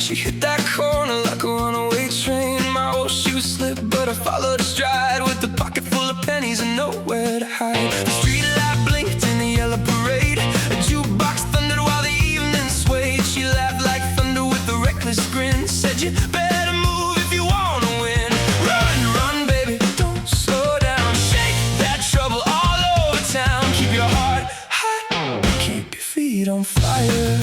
She hit that corner like a runaway train. My old shoes slipped, but I followed her stride, with a pocket full of pennies and nowhere to hide. The street light blinked in the yellow parade. A jukebox thundered while the evening swayed. She laughed like thunder with a reckless grin, said, "You better move if you wanna win. Run, run, baby, don't slow down. Shake that trouble all over town. Keep your heart hot, keep your feet on fire."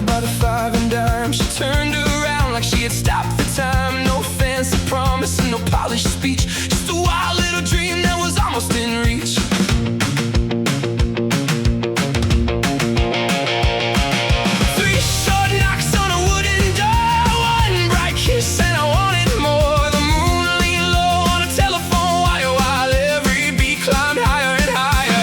By the five and dime, she turned around like she had stopped the time. No fancy promise and no polished speech, just a wild little dream that was almost in reach. Three short knocks on a wooden door, one bright kiss and I wanted more. The moon leaned low on a telephone wire while every beat climbed higher and higher.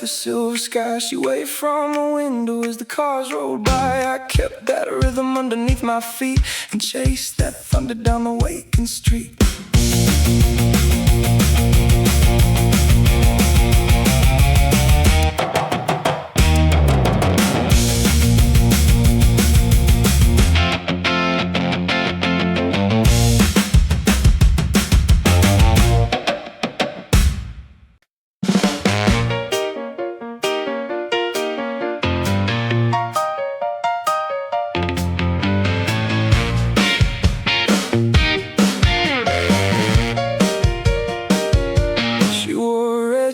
The silver sky, she waved from a window as the cars rolled by. I kept that rhythm underneath my feet and chased that thunder down the waking street.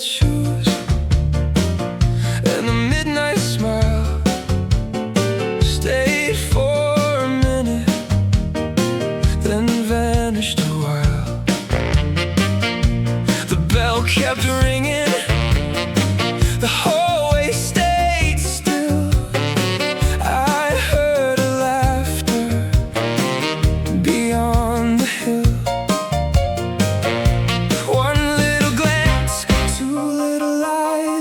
Shoes and a midnight smile, stayed for a minute, then vanished a while. The bell kept ringing, the hallway stayed still. I heard her laughter beyond the hill.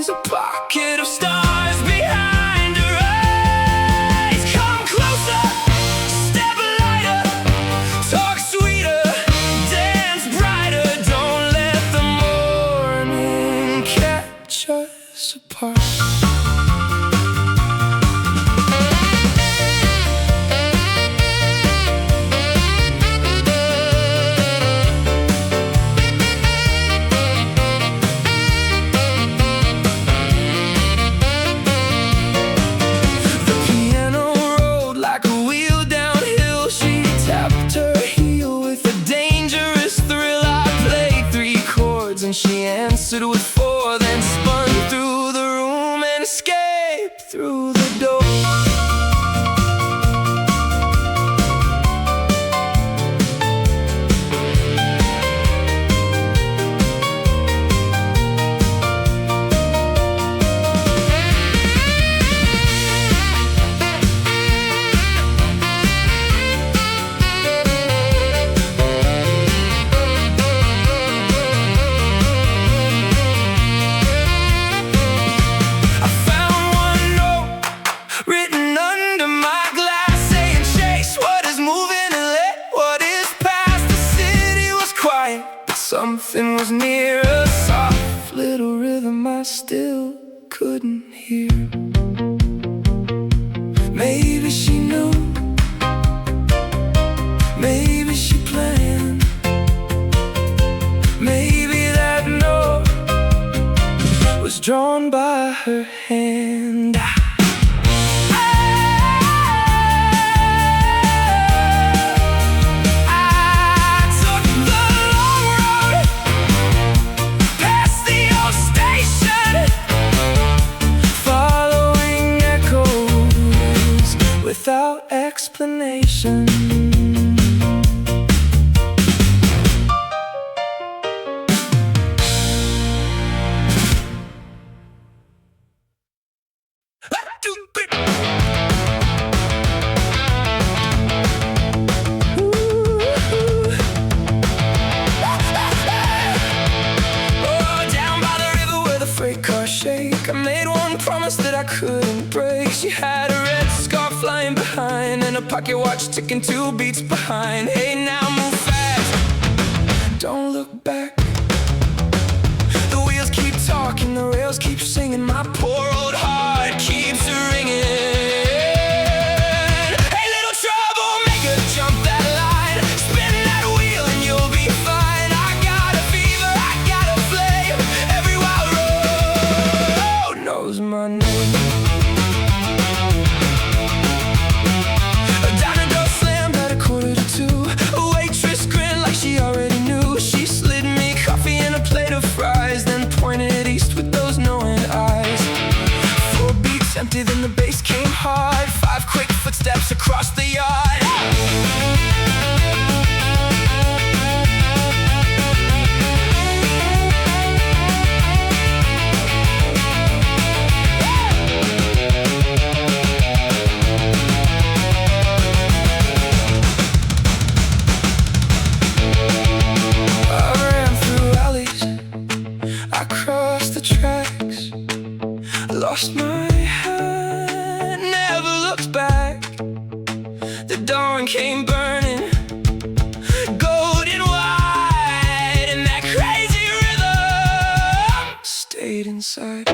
A pocket of stars behind her eyes. Come closer, step lighter, talk sweeter, dance brighter. Don't let the morning catch us apart. And she answered with four, then spun through the room and escaped through the door. Something was near, a soft little rhythm I still couldn't hear. Maybe she knew, maybe she planned, maybe that note was drawn by her hand. Without explanation, I made one promise that I couldn't break. She had a red scarf flying behind and a pocket watch ticking 2 beats behind. Hey, now move fast, don't look back. The wheels keep talking, the rails keep singing. My poor old heart keeps ringing. Hey, little troublemaker, jump that line, spin that wheel and you'll be fine. I got a fever, I got a flame, every wild road knows my name. Down the door slammed at 1:45. A waitress grinned like she already knew. She slid me coffee and a plate of fries, then pointed east with those knowing eyes. 4 beats empty, then the bass came hard. 5 quick footsteps across the yard. Lost my hat, never looked back. The dawn came burning, golden white, and that crazy rhythm stayed inside.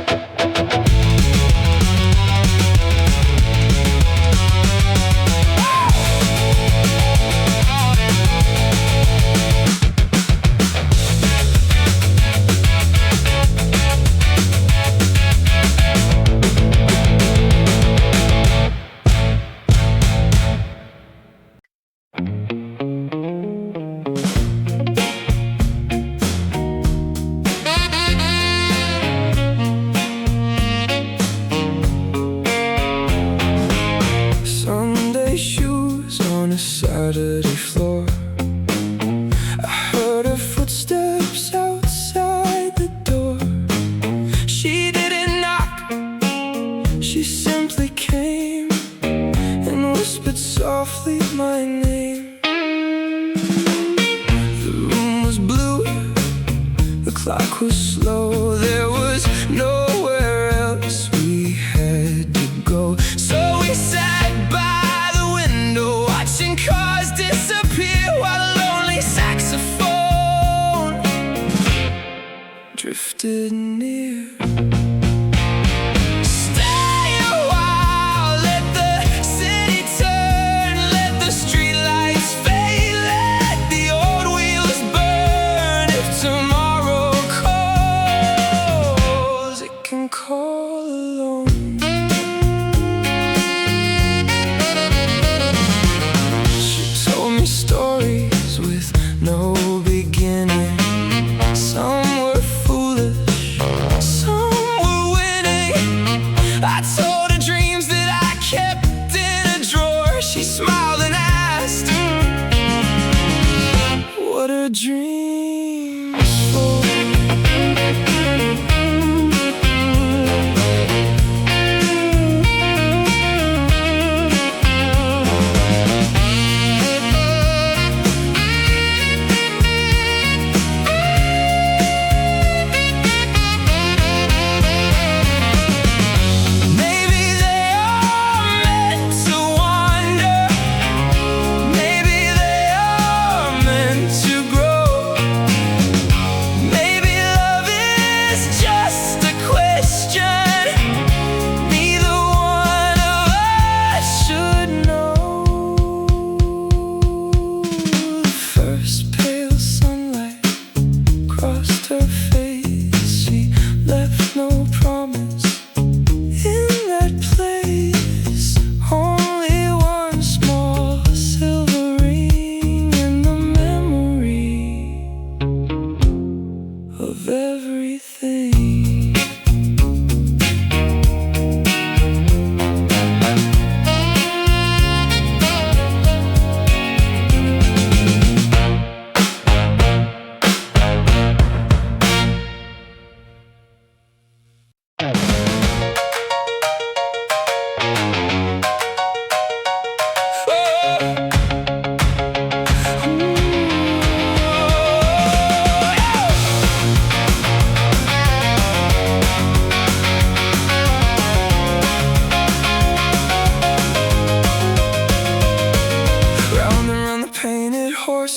Saturday floor, I heard her footsteps outside the door. She didn't knock, she simply came and whispered softly my name. The room was blue, the clock was slow. There was nowhere else we had to go, so we sat by the window watching cars disappear while a lonely saxophone drifted near. Stay a while,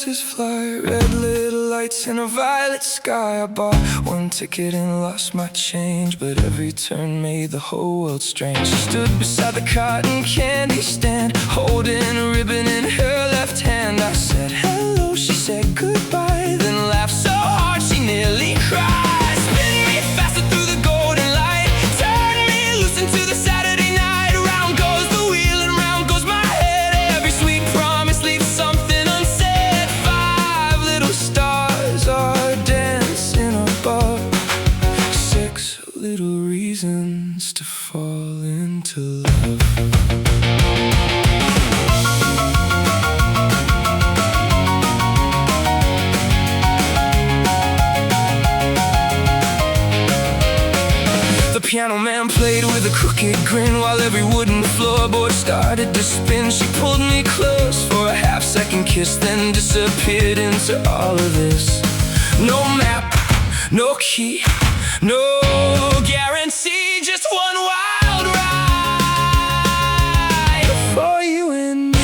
roses fly, red little lights in a violet sky. I bought one ticket and lost my change, but every turn made the whole world strange. She stood beside the cotton candy stand, holding a ribbon in her left hand. I said hello, she said goodbye, then laughed so hard she nearly cried. Spin me faster through the golden light, turn me loose into the Saturday night. Round goes the wheel and round goes my head, every sweet promise leaves something unsaid. 5 little stars are dancing above, 6 little reasons to fall into love. The piano man played with a crooked grin, while every wooden floorboard started to spin. She pulled me close for a half-second kiss, then disappeared into all of this. No map, no key, no guarantee, just one wild ride for you and me.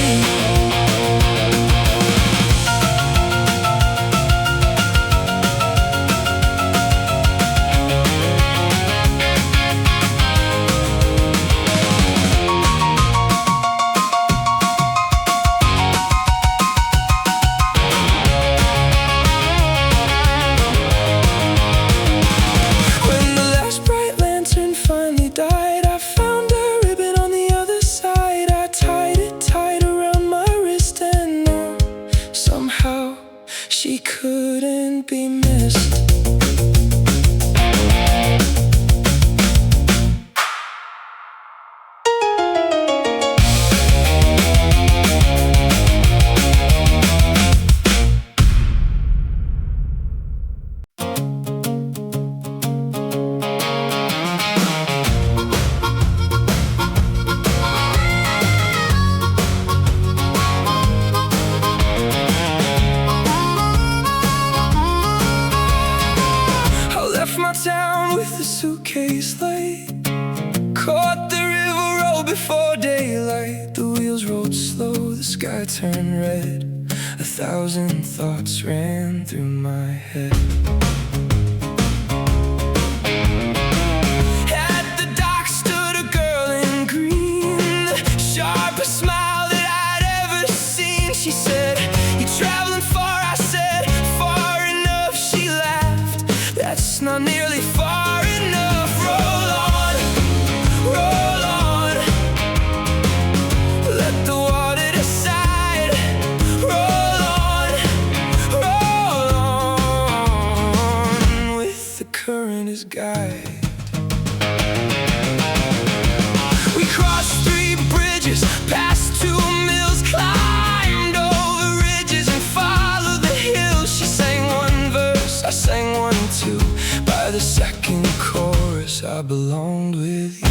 She couldn't be missed. Town with the suitcase late, caught the river road before daylight. The wheels rolled slow, the sky turned red, 1,000 thoughts ran through my head. At the dock stood a girl in green, the sharpest smile that I'd ever seen. She said, "You traveling far?" I said, "Far enough." She laughed, "That's not nearly far enough. Roll on, roll on, let the water decide. Roll on, with the current as guide." We crossed 3 bridges, past 2 mills, climbed over ridges and followed the hills. She sang one verse, I sang one too. By the second chorus, I belonged with you.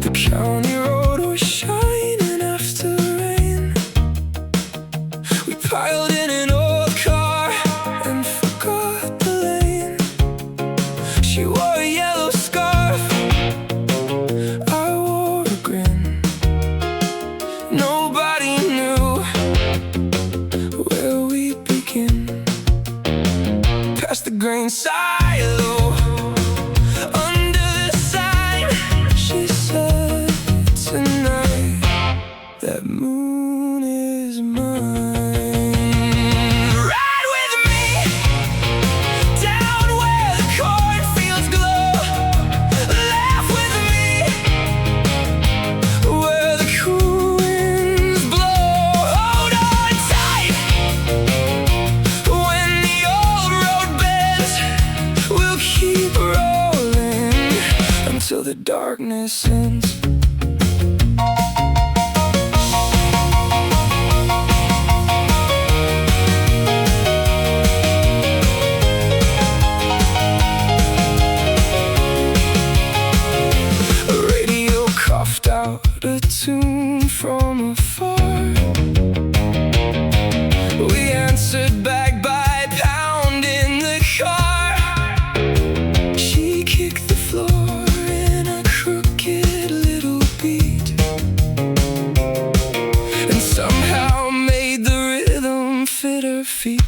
The county road was shining after rain. We piled in an old car and forgot the lane. She wore a yellow scarf, I wore a grin. Nobody knew where we'd begin. Past the grain silo, under the sign, she said, tonight that moon is mine. Ride with me down where the cornfields glow. Laugh with me where the cool winds blow. Hold on tight when the old road bends. We'll keep rolling until the darkness ends. A radio coughed out a tune from afar. We answered back by pounding the car. She kicked the floor in a crooked little beat and somehow made the rhythm fit her feet.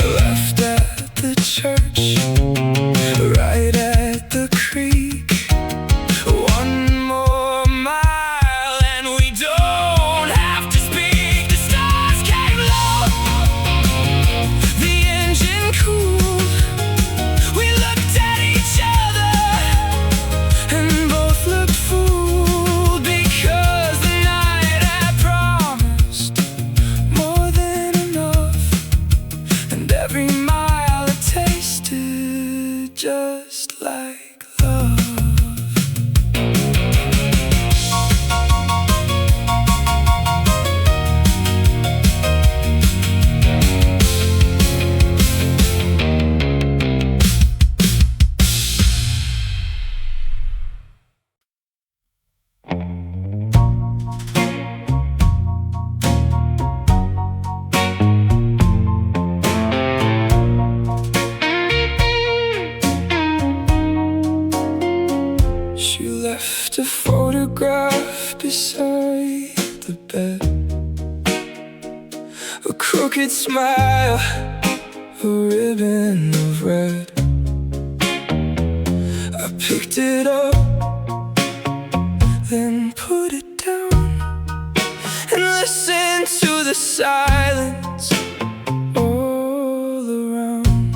Left at the church, right at the creek. One more mile and we don't have to speak. The stars came low, the engine cooled. We looked at each other and both looked fooled, because the night had promised more than enough, and every mile it tasted just like love. She left a photograph beside the bed, a crooked smile, a ribbon of red. I picked it up, then put it down, and listened to the silence all around.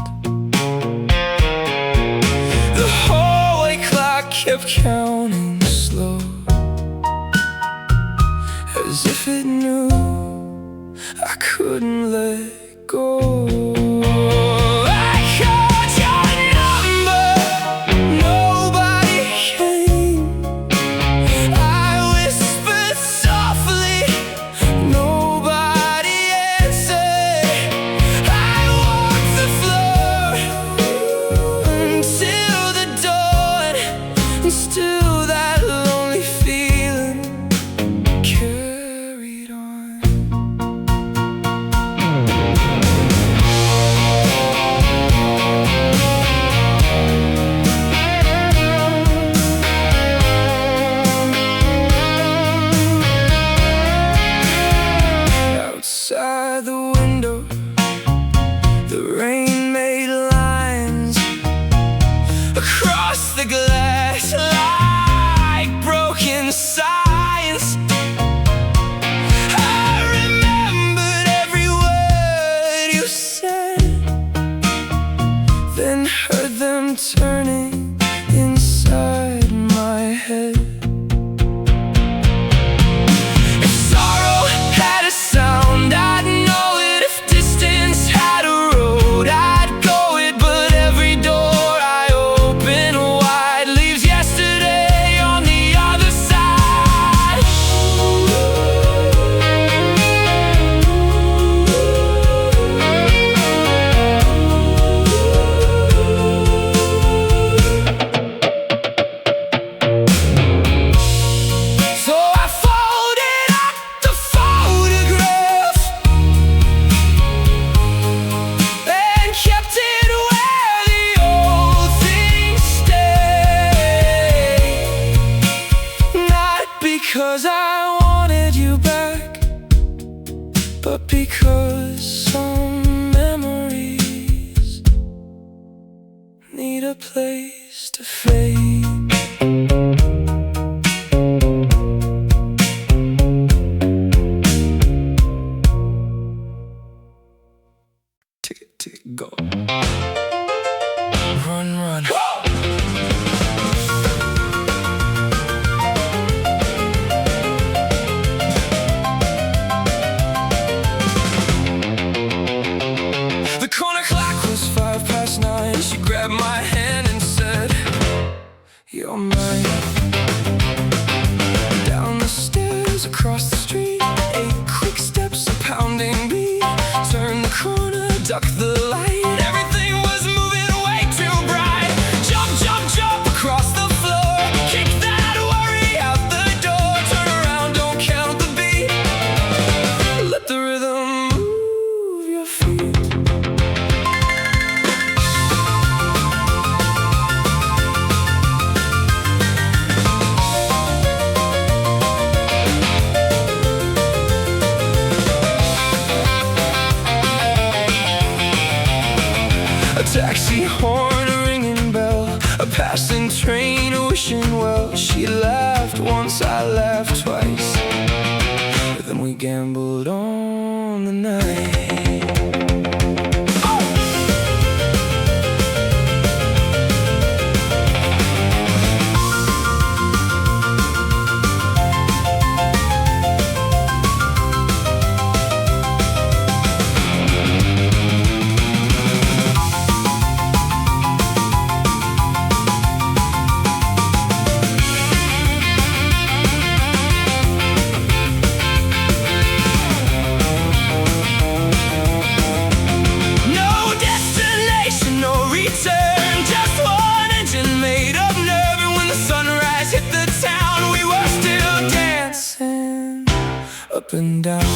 The hallway clock kept counting slow, as if it knew I couldn't let go. I called your number, nobody came. I whispered softly, nobody answered. I walked the floor until the dawn, and still that lonely feeling carried on. but because some memories need a place to fade. Tick, go. Run, run. The corner clock was 9:05. She grabbed my hand and said, "You're mine." Down the stairs, across the street, 8 quick steps, a pounding beat. Turn the corner, duck the light. Everything was moving way too bright. Jump, jump, jump across the floor. Kick that worry out the door. Turn around, don't count the beat. Let the rhythm move your feet. A taxi horn, a ringing bell, a passing train, a wishing well. She laughed once, I laughed twice, but then we gambled on the night. Just one engine made of nerve, and when the sunrise hit the town, we were still dancing up and down.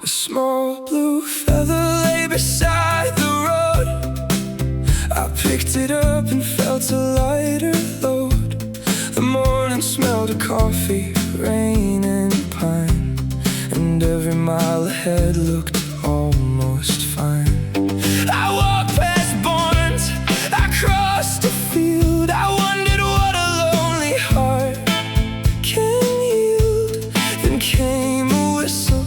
Small blue feather lay beside the road. I picked it up and felt a lighter load. The morning smelled of coffee, rain and pine, and every mile ahead looked almost fine. I walked past barns, I crossed a field. I wondered what a lonely heart can yield. Then came a whistle,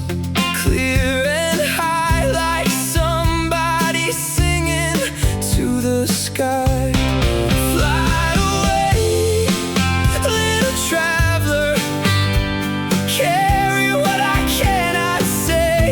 clear and high, like somebody singing to the sky. Fly away, little traveler, carry what I cannot say.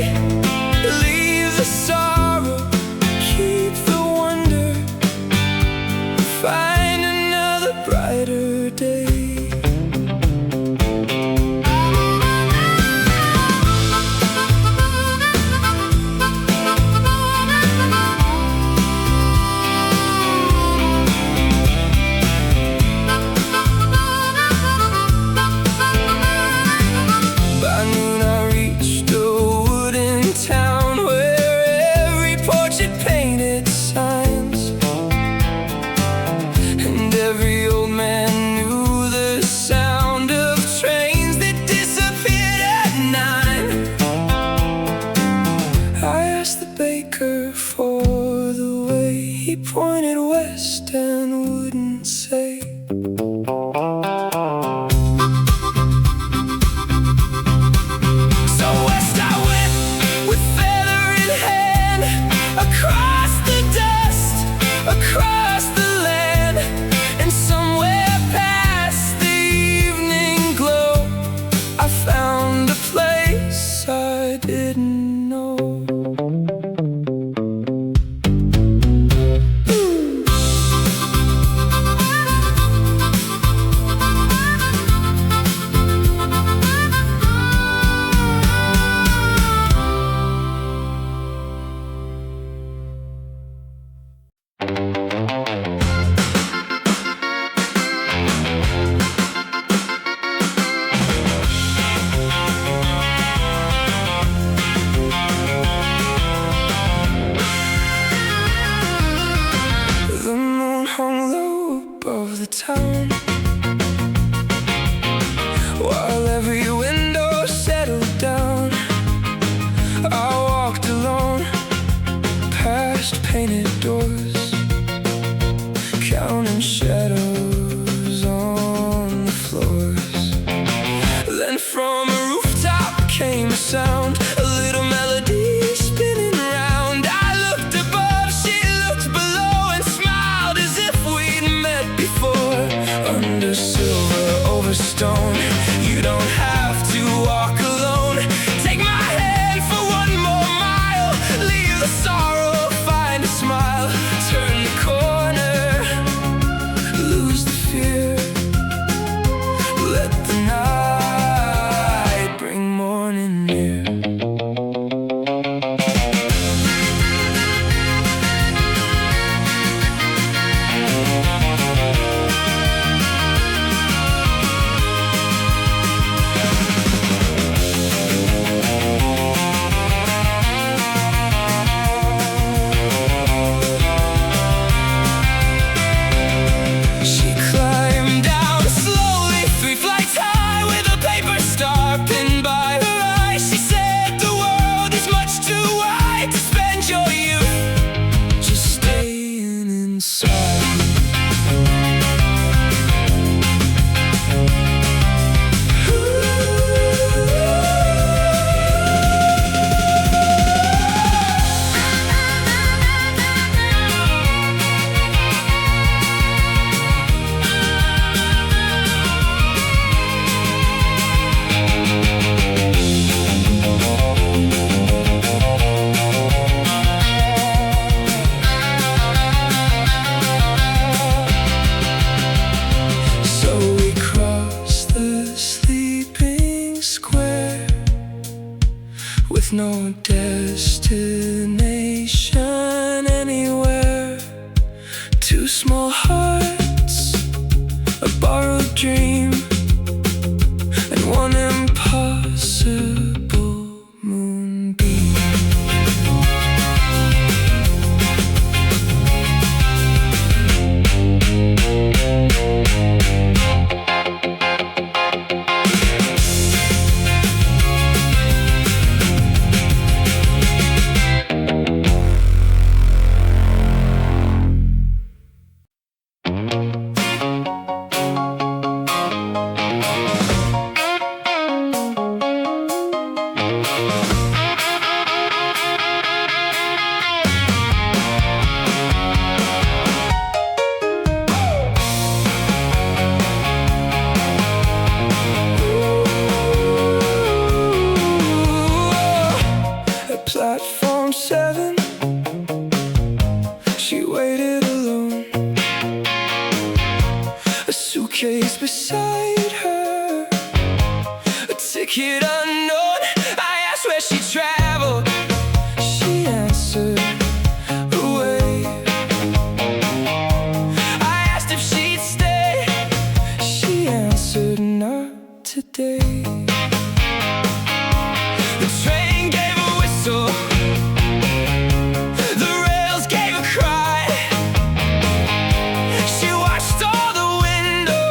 sound, a little melody spinning round. I looked above, she looked below, and smiled as if we'd met before. Under silver, over stone, you don't have to walk alone. Take my hand for one more mile, leave the sorrow, find a smile. Turn the corner, lose the fear, let the night bring morning near. No destination anywhere. Two small hearts, a borrowed dream, and one impossible moonbeam. Platform 7, she waited alone, a suitcase beside her, a ticket unknown. I asked where she traveled, she answered away. I asked if she'd stay, she answered not today. The train gave a whistle, the rails gave a cry. She watched all the windows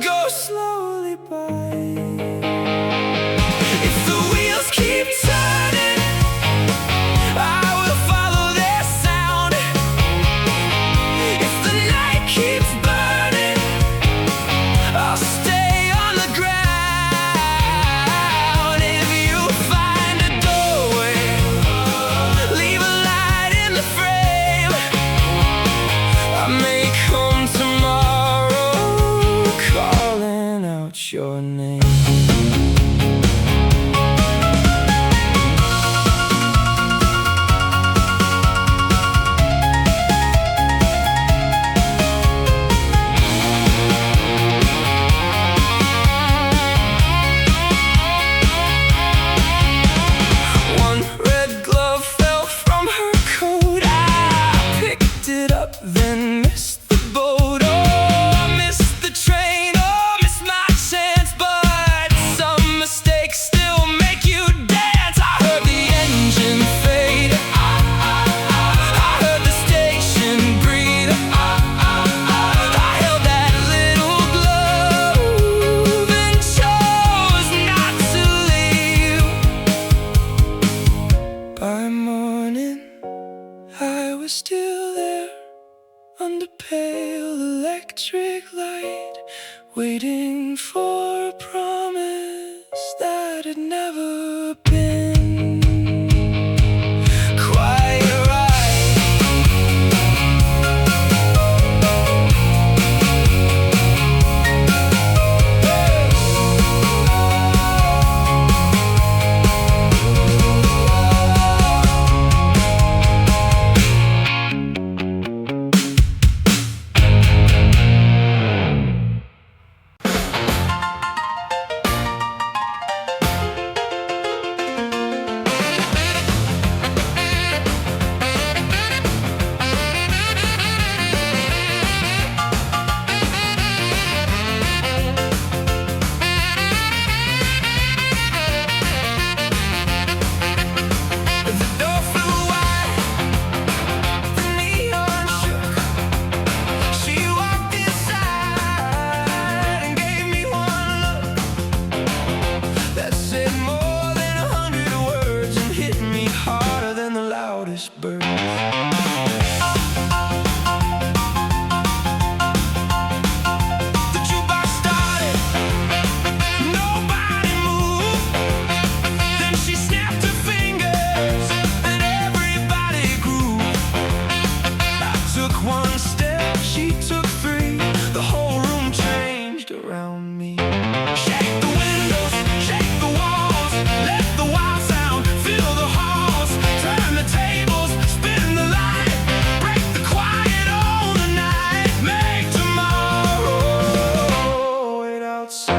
go slowly by. If the wheels keep turning, I will follow their sound. If the night keeps burning, I'll stay on the ground. Your name. One red glove fell from her coat. I picked it up, then missed the boat. Oh, I missed the train. By morning, I was still there, under pale electric light, waiting for a promise that had never been quite bird. The jukebox started, nobody moved. Then she snapped her fingers and everybody grew. I took one step, she took three. The whole room changed around me. Shake the windows, shake the walls, let the wild sound fill the halls. Turn the tables, spin the light, break the quiet on the night. Make tomorrow wait outside.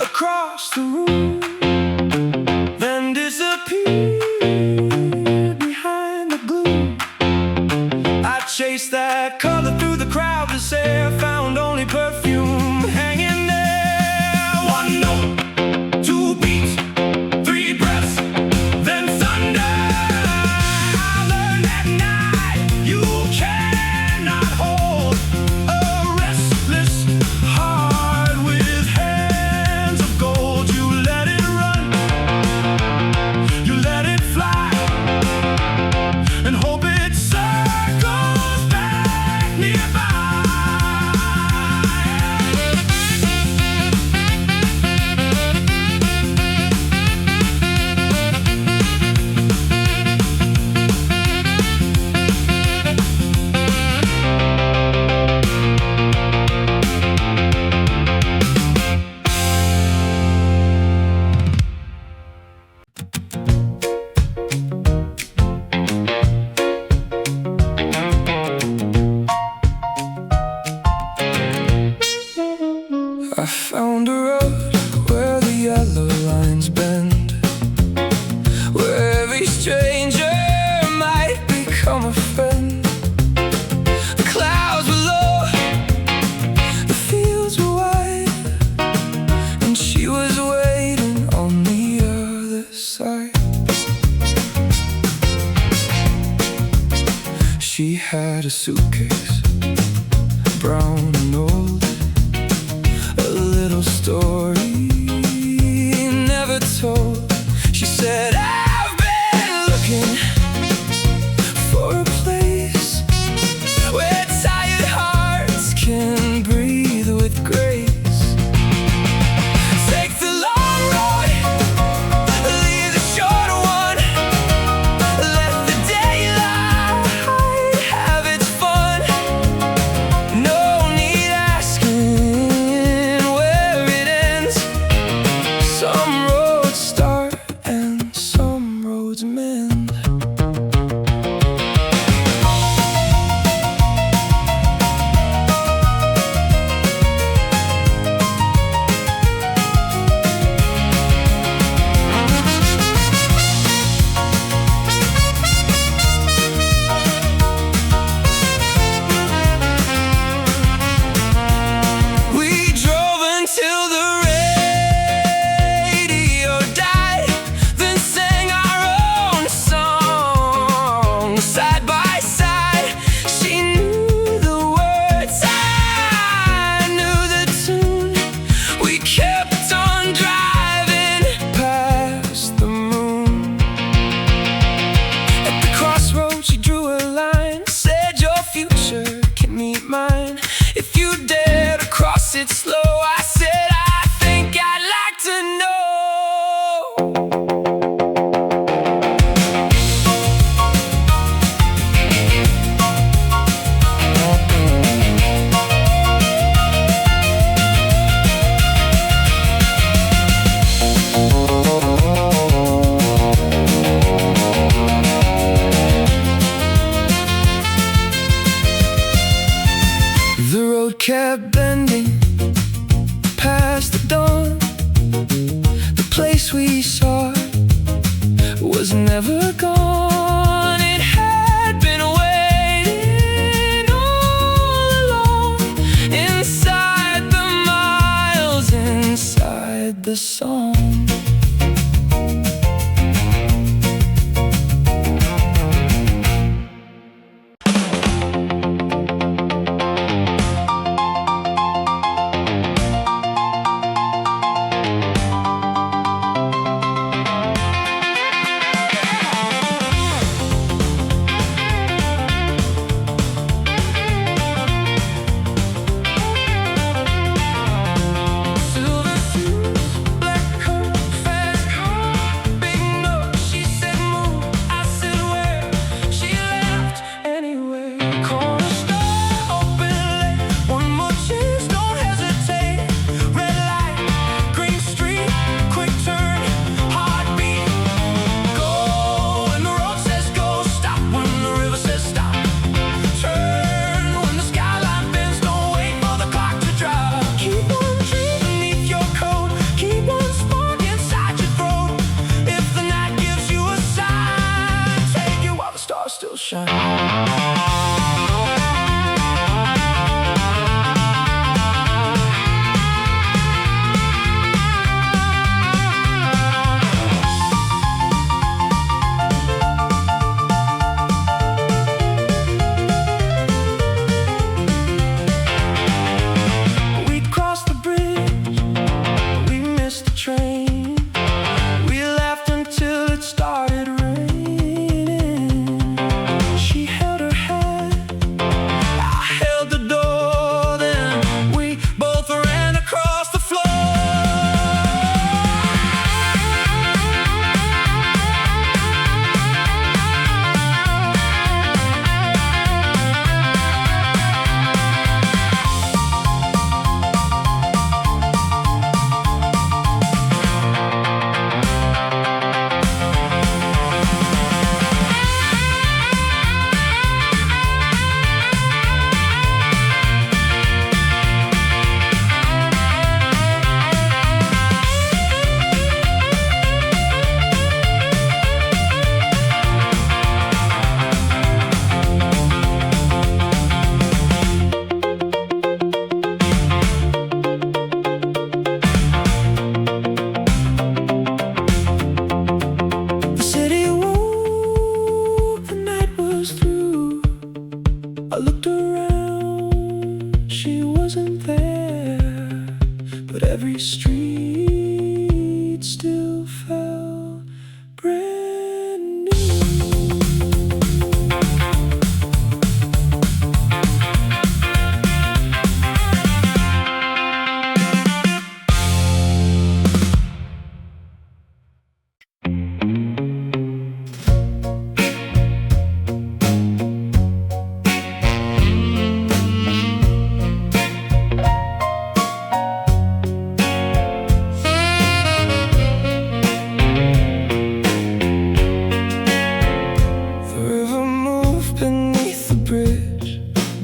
Across the room, then disappeared behind the gloom. I chased that color through the crowd to say I found only perfume hanging there. One note, two beats, three breaths, then thunder. I learned that night you cannot hold a restless heart with hands of gold. You let it run, you let it fly, and hope it circles back nearby. I found a road where the yellow lines bend, where every stranger might become a friend. The clouds were low, the fields were wide, and she was waiting on the other side. She had a suitcase, brown and old, a little story never told. She said, I've been looking for a place where tired hearts can breathe with grace. Take the long road, leave the short one. Let the daylight have its fun. was never gone. It had been waiting all along, inside the miles, inside the song. Still shine. We crossed the bridge, we missed the train. We laughed until it started raining. She held her head, I held the door. Then we both ran across the floor. I looked around, she wasn't there, but every street still felt brand new.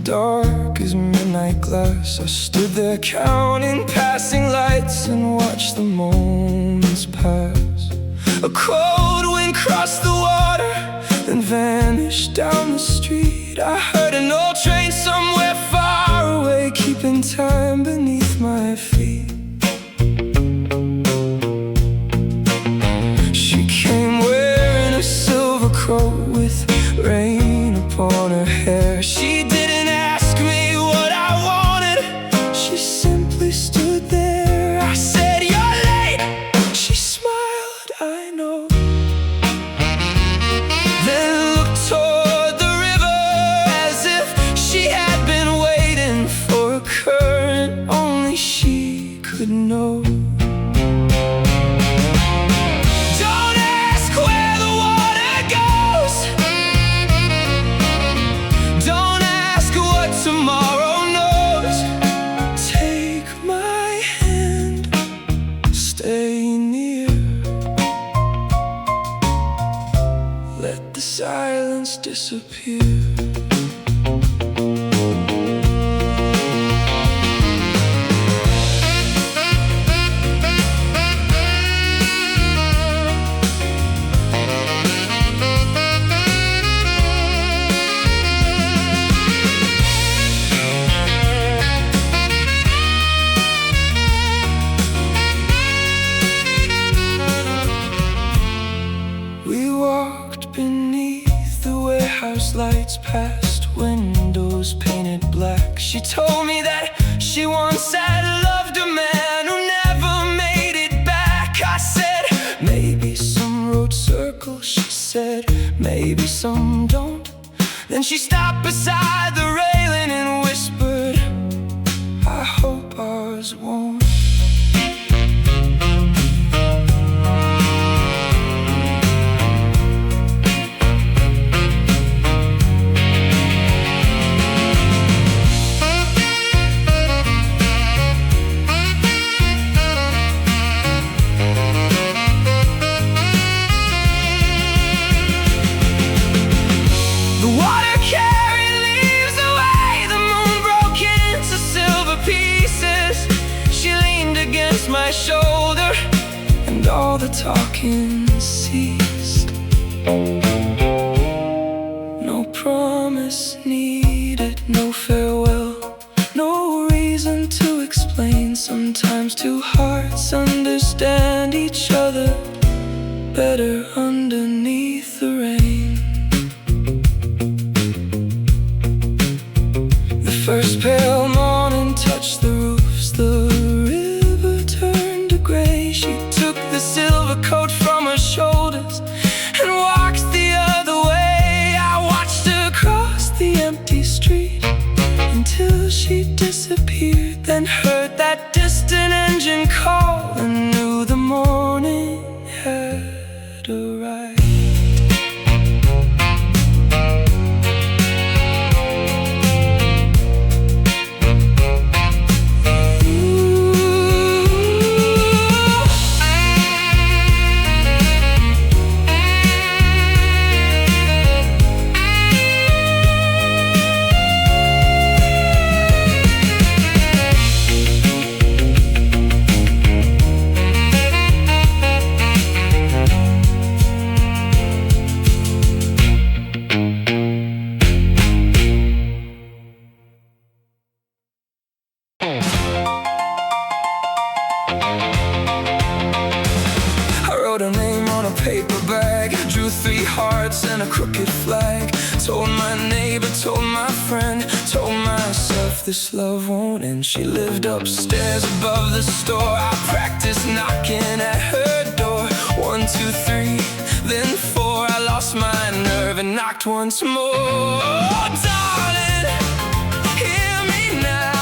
Dark as midnight glass, I stood there counting passing lights and watched the moments pass. A cold wind crossed the water, then vanished down the street. I heard an old train somewhere far away, keeping time beneath my feet. She came wearing a silver coat with rain upon her hair. She didn't ask me what I wanted, she simply stood there. I said, "You're late." She smiled, I know, then looked toward the river as if she had been waiting for a current only she could know. Don't ask where the water goes, don't ask what tomorrow knows. Take my hand, stay near, let the silence disappear. lights past windows painted black. She told me that she once had loved a man who never made it back. I said, maybe some road circle. She said, maybe some don't. Then she stopped beside the railing and whispered, I hope ours won't. My shoulder, and all the talking ceased. No promise needed, no farewell, no reason to explain. Sometimes two hearts understand each other better underneath the rain. The first pale morning touched the roofs, the the silver coat from her shoulders and walked the other way. I watched her cross the empty street until she disappeared, then heard that distant engine call and knew the morning had arrived. Her name on a paper bag, drew 3 hearts and a crooked flag. Told my neighbor, told my friend, told myself this love won't end. She lived upstairs above the store. I practiced knocking at her door. 1, 2, 3, then 4. I lost my nerve and knocked once more. Oh, darling, hear me now.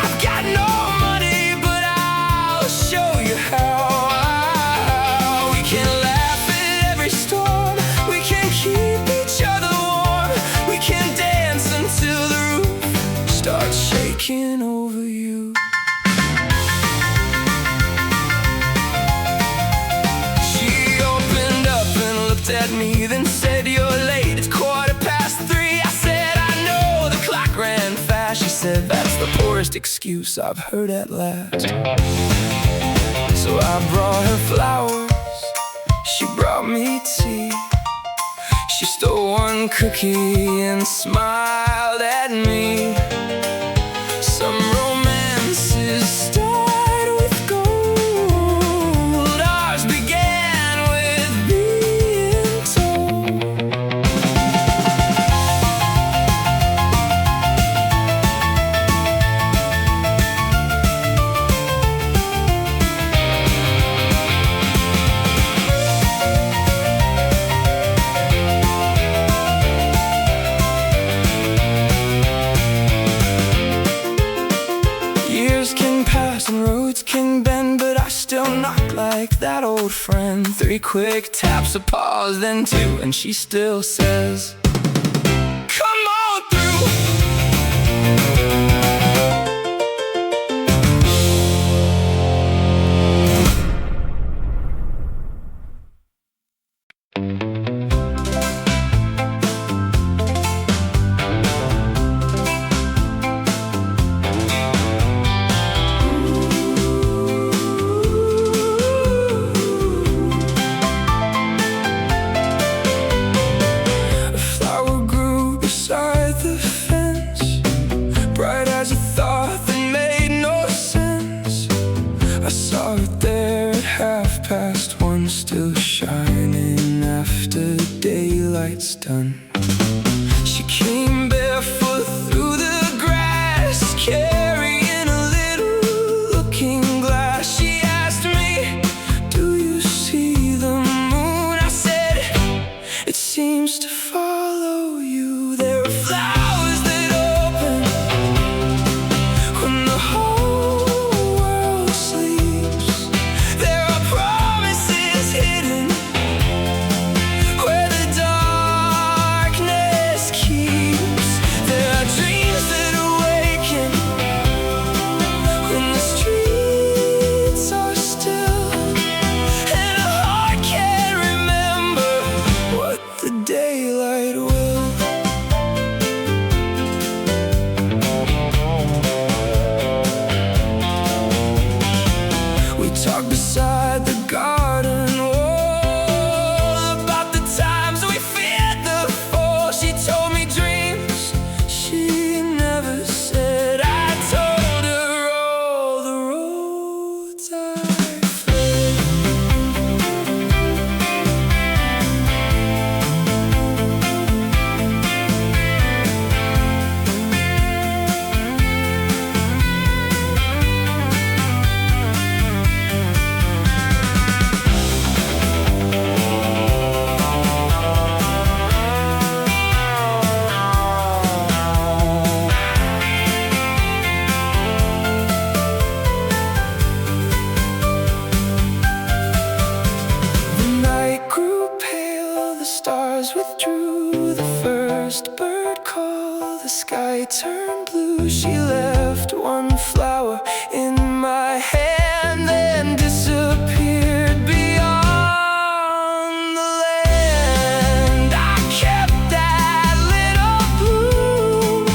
I've got no money, but I'll show you how. Over you. She opened up and looked at me, then said, you're late, it's 3:15. I said, I know, the clock ran fast. She said, that's the poorest excuse I've heard at last. So I brought her flowers, she brought me tea. She stole 1 cookie and smiled at me. Some romances start with gold. Ours began with being told. And roads can bend, but I still knock like that old friend. 3 quick taps, a pause, then 2, and she still says, come on through. past one still shining after daylight's done. turned blue, she left one flower in my hand, then disappeared beyond the land. I kept that little bloom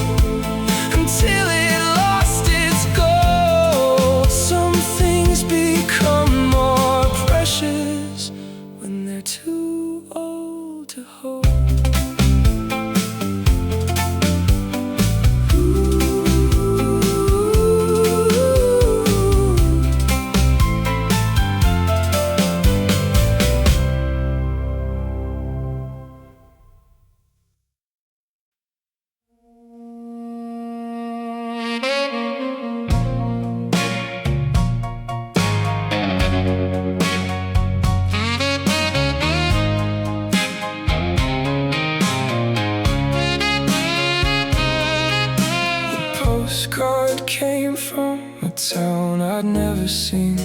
until it lost its gold. Some things become more precious when they're too old to hold. Postcard came from a town I'd never seen,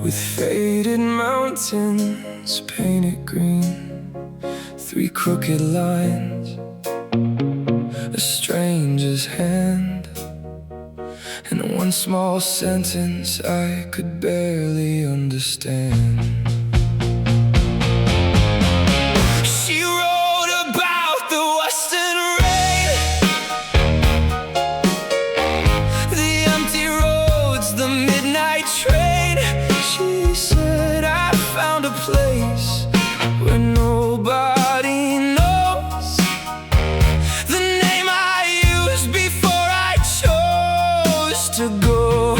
with faded mountains painted green, 3 crooked lines, a stranger's hand, and one small sentence I could barely understand. Place where nobody knows the name I used before I chose to go.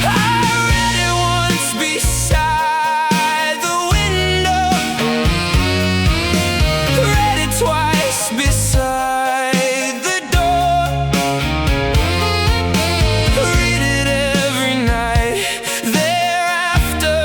I read it once beside the window, read it twice beside the door, read it every night thereafter.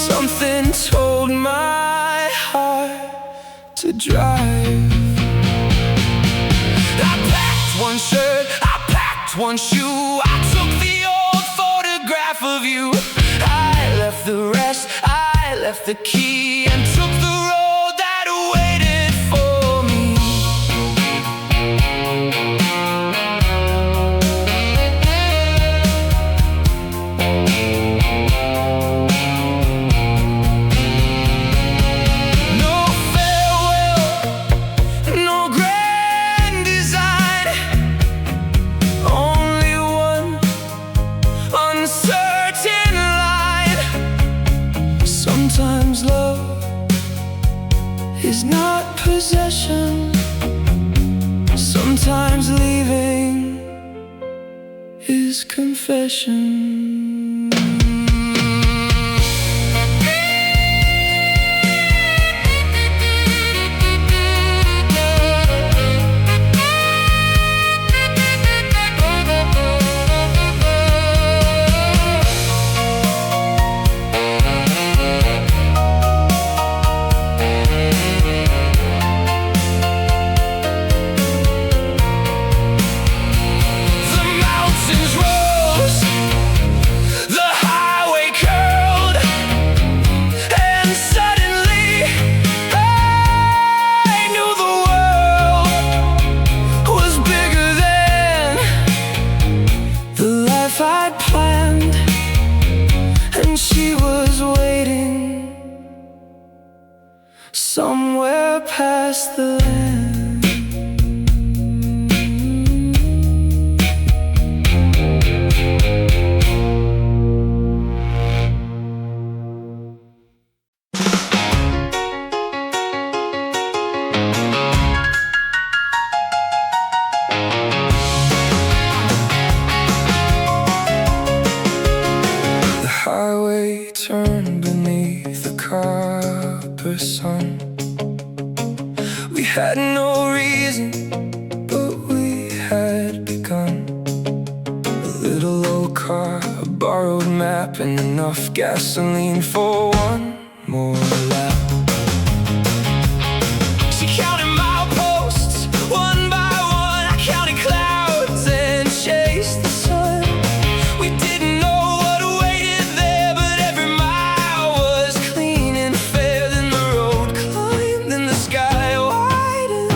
Something told my heart to drive. I packed one shirt, I packed one shoe, I took the old photograph of you. I left the rest, I left the key, and took the road that waited for me. Sometimes love is not possession. Sometimes leaving is confession. I'd planned, and she was waiting somewhere past the land. Highway turned beneath the copper sun. We had no reason, but we had map and enough gasoline for one more lap. She counted mileposts, one by one. I counted clouds and chased the sun. We didn't know what awaited there, but every mile was clean and fair. Then the road climbed, then the sky widened,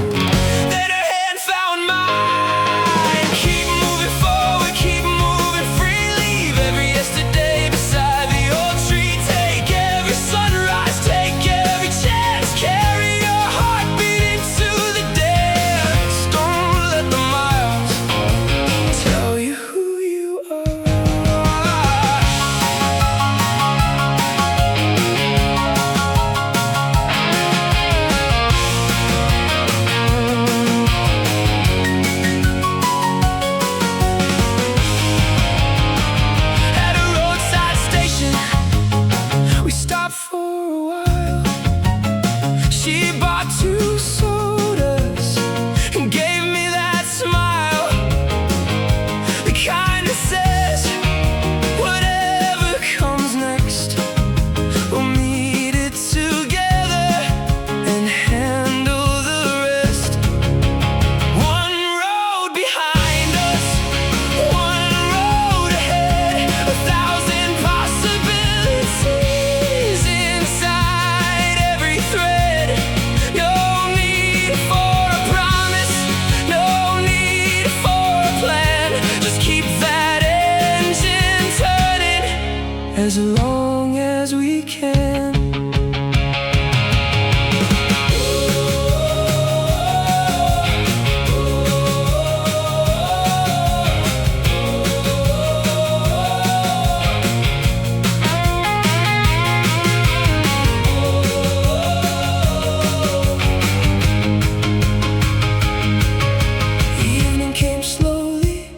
then her hand found mine. Keep moving forward, keep moving free. Leave every yesterday beside the old tree. Take every sunrise, take every chance. Carry your heartbeat into the dance. Don't let the miles tell you who you are. At a roadside station, we stopped for a while. She bought 2 sodas and gave me that smile, the kind that says, whatever comes next, we'll meet it together and handle the rest. One road behind us, one road ahead, 1,000 possibilities inside every thread. No need for a promise, no need for a plan. Just keep that engine turning as long as we can. Evening came slowly,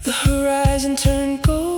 the horizon turned gold.